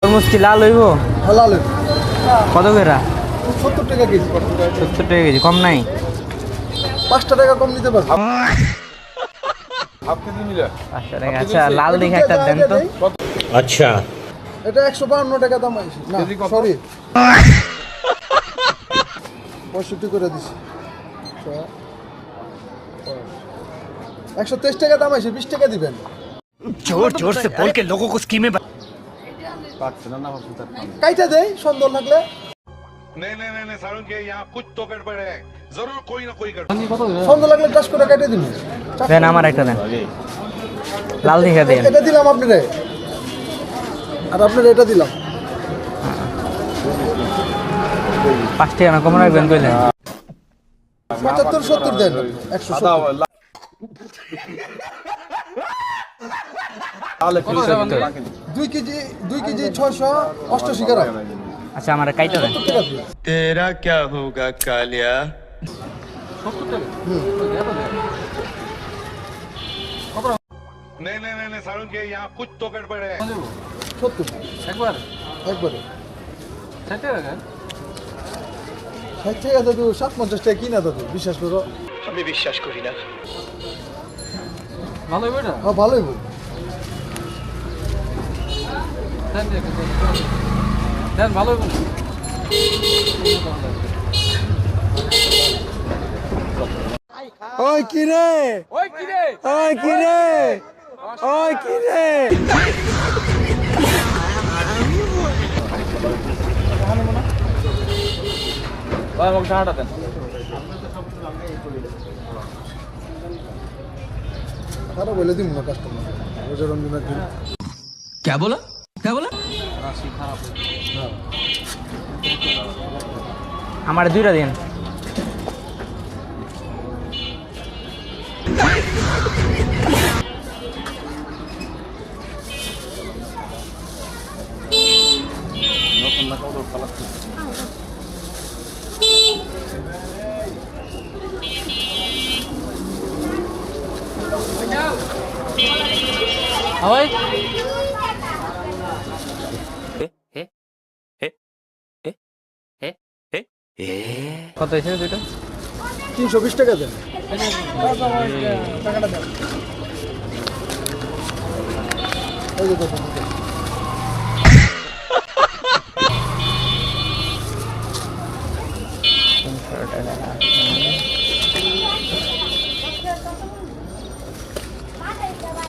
তরমুজ কি লাল হইব? লাল কত করে? 70 টাকা কেজি। 70 টাকা কেজি, কম নাই? 5 টাকা কম নিতে পারবো। হাফ কেজি নিলে 5 টাকা। আচ্ছা লাল দেখে একটা দেন তো। अच्छा এটা 152 টাকা দাম আইছে। না কেজি কত? সরি 65 করে দিছি। 123 টাকা দাম আইছে, 20 টাকা দিবেন। जोर जोर से बोल के लोगों को स्कीमें পাচ্ছে না ভাবছি তার খান। কাইটা দেই সুন্দর লাগলে। नहीं नहीं नहीं नहीं सारुण के यहाँ कुछ तो गड़बड़ है जरूर कोई ना कोई गड़बड़ সুন্দর লাগলে টাচ করে কাইটা দিন। দেন আমার একটা দেন, লাল দেখে দেন। এটা দিলাম আপনারে, আর আপনারে এটা দিলাম। 5 টাকা না কম রাখবেন কইলেন? 75 70 দেন। 170 তাহলে কি 2 কেজি 688 গ্রাম। আচ্ছা আমার কাইটা দেন। 70 টাকা দিন। तेरा क्या होगा कालिया नहीं नहीं नहीं नहीं सारुण के यहाँ कुछ तो गड़बड़ है 70 একবার একবারে। 60 টাকা 60 টাকা দাদু, 57 টাকা কিনা দাদু, বিশ্বাস করো। हमें विश्वास करी ना ভালো হবে এটা হ্যাঁ ভালোই বল। দেন দেন ভালো হবে ওই কি রে, ওই কি রে ওই কি রে, ওই কি রে। ভাই আমাকে টাকাটা দেন আরে বলে দিন না কাস্টমার রোজা রমজানের দিন। क्या बोला क्या बोला আমার দুইটা দিন। ভাই কত হয়েছে দুইটা? 320 টাকা দেন। টাকাটা দেন। এই যে দাদু